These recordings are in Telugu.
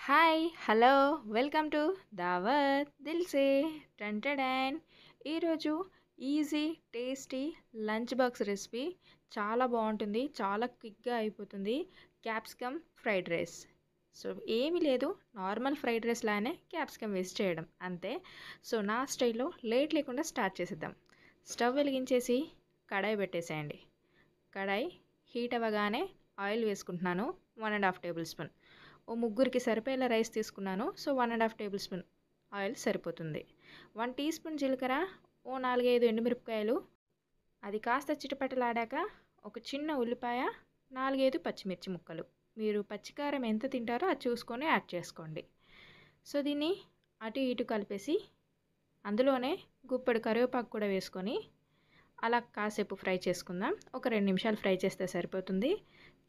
హాయ్ హలో వెల్కమ్ టు దావత్ దిల్సే టంటడాన్. ఈరోజు easy tasty lunch box recipe చాలా బాగుంటుంది, చాలా క్విక్గా అయిపోతుంది. Capsicum fried rice. సో ఏమీ లేదు, నార్మల్ ఫ్రైడ్ రైస్ లానే క్యాప్సికమ్ వేసి చేయడం అంతే. సో నా స్టైల్లో లేట్ లేకుండా స్టార్ట్ చేసేద్దాం. స్టవ్ వెలిగించేసి కడాయి పెట్టేసేయండి. కడాయి హీట్ అవ్వగానే ఆయిల్ వేసుకుంటున్నాను, 1.5 టేబుల్ స్పూన్. ఓ ముగ్గురికి సరిపోయేలా రైస్ తీసుకున్నాను, సో 1.5 టేబుల్ స్పూన్ ఆయిల్ సరిపోతుంది. 1 టీ స్పూన్ జీలకర్ర, ఓ 4-5 ఎండుమిరపకాయలు, అది కాస్త చిటపటలాడాక ఒక చిన్న ఉల్లిపాయ, 4-5 పచ్చిమిర్చి ముక్కలు. మీరు పచ్చికారం ఎంత తింటారో అది చూసుకొని యాడ్ చేసుకోండి. సో దీన్ని అటు ఇటు కలిపేసి అందులోనే గుప్పెడు కరివేపాకు కూడా వేసుకొని అలా కాసేపు ఫ్రై చేసుకుందాం. ఒక 2 నిమిషాలు ఫ్రై చేస్తే సరిపోతుంది.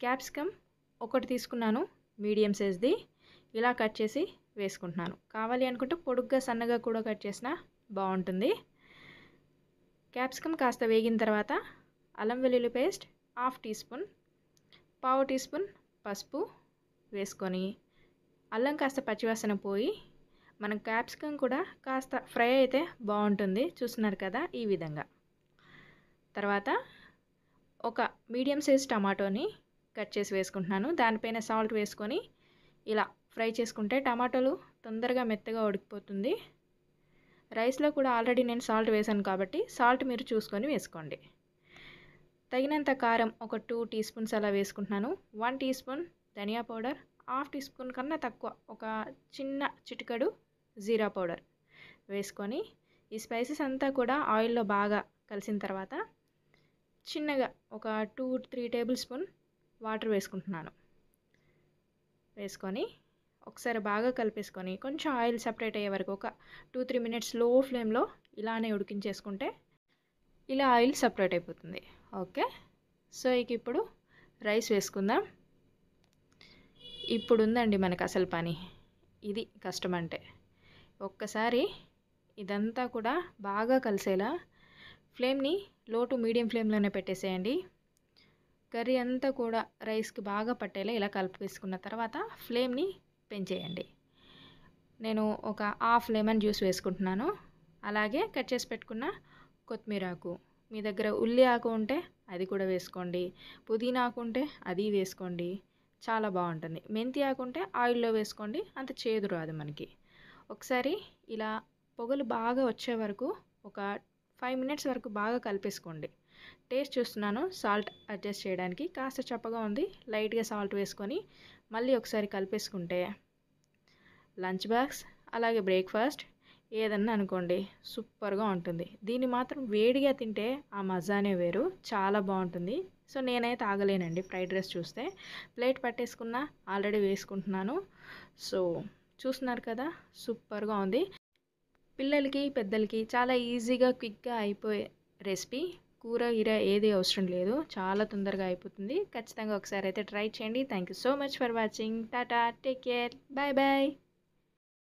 క్యాప్సికమ్ ఒకటి తీసుకున్నాను, మీడియం సైజ్ది. ఇలా కట్ చేసి వేసుకుంటున్నాను. కావాలి అనుకుంటే పొడుగ్గా సన్నగా కూడా కట్ చేసినా బాగుంటుంది. క్యాప్సికమ్ కాస్త వేగిన తర్వాత అల్లం వెల్లుల్లి paste 1/2 teaspoon, 1/4 teaspoon పసుపు వేసుకొని అల్లం కాస్త పచ్చివాసన పోయి మన క్యాప్సికమ్ కూడా కాస్త ఫ్రై అయితే బాగుంటుంది. చూస్తున్నారు కదా, ఈ విధంగా. తర్వాత ఒక మీడియం సైజ్ టమాటోని కట్ చేసి వేసుకుంటున్నాను. దానిపైన సాల్ట్ వేసుకొని ఇలా ఫ్రై చేసుకుంటే టమాటోలు తొందరగా మెత్తగా ఉడికిపోతుంది. రైస్లో కూడా ఆల్రెడీ నేను సాల్ట్ వేసాను కాబట్టి సాల్ట్ మీరు చూసుకొని వేసుకోండి. తగినంత కారం ఒక 2 టీ స్పూన్స్ అలా వేసుకుంటున్నాను. 1 టీ స్పూన్ ధనియా పౌడర్, 1/2 టీ స్పూన్ కన్నా తక్కువ ఒక చిన్న చిటికెడు జీరా పౌడర్ వేసుకొని ఈ స్పైసెస్ అంతా కూడా ఆయిల్లో బాగా కలిసిన తర్వాత చిన్నగా ఒక 2-3 టేబుల్ స్పూన్ వాటర్ వేసుకుంటున్నాను. వేసుకొని ఒకసారి బాగా కలిపేసుకొని కొంచెం ఆయిల్ సపరేట్ అయ్యే వరకు ఒక 2-3 మినిట్స్ లో ఫ్లేమ్లో ఇలానే ఉడికించేసుకుంటే ఇలా ఆయిల్ సపరేట్ అయిపోతుంది. ఓకే, సో ఇక ఇప్పుడు రైస్ వేసుకుందాం. ఇప్పుడు ఉందండి మనకు అసలు పని. ఇది కష్టం అంటే. ఒక్కసారి ఇదంతా కూడా బాగా కలిసేలా ఫ్లేమ్ని లో టు మీడియం ఫ్లేమ్లోనే పెట్టేసేయండి. కర్రీ అంతా కూడా రైస్కి బాగా పట్టేలా ఇలా కలిపేసుకున్న తర్వాత ఫ్లేమ్ని పెంచేయండి. నేను ఒక 1/2 లెమన్ జ్యూస్ వేసుకుంటున్నాను. అలాగే కట్ చేసి పెట్టుకున్న కొత్తిమీర ఆకు, మీ దగ్గర ఉల్లి ఆకు ఉంటే అది కూడా వేసుకోండి. పుదీనా ఆకు ఉంటే అది వేసుకోండి, చాలా బాగుంటుంది. మెంతి ఆకు ఉంటే ఆయిల్లో వేసుకోండి, అంత చేదు రాదు మనకి. ఒకసారి ఇలా పొగలు బాగా వచ్చే వరకు ఒక 5 మినిట్స్ వరకు బాగా కలిపేసుకోండి. టేస్ట్ చూస్తున్నాను, సాల్ట్ అడ్జస్ట్ చేయడానికి కాస్త చప్పగా ఉంది, లైట్గా సాల్ట్ వేసుకొని మళ్ళీ ఒకసారి కలిపేసుకుంటే లంచ్ బాక్స్ అలాగే బ్రేక్ఫాస్ట్ ఏదన్నా అనుకోండి సూపర్గా ఉంటుంది. దీన్ని మాత్రం వేడిగా తింటే ఆ మజానే వేరు, చాలా బాగుంటుంది. సో నేనైతే ఆగలేనండి ఫ్రైడ్ రైస్ చూస్తే. ప్లేట్ పట్టేసుకున్నా, ఆల్రెడీ వేసుకుంటున్నాను. సో చూస్తున్నారు కదా, సూపర్గా ఉంది. పిల్లలకి పెద్దలకి చాలా ఈజీగా క్విక్గా అయిపోయే రెసిపీ. కూర గీర ఏది అవసరం లేదు, చాలా తొందరగా అయిపోతుంది. ఖచ్చితంగా ఒకసారి అయితే ట్రై చేయండి. Thank you so much for watching. టాటా, టేక్ కేర్, బాయ్ బాయ్.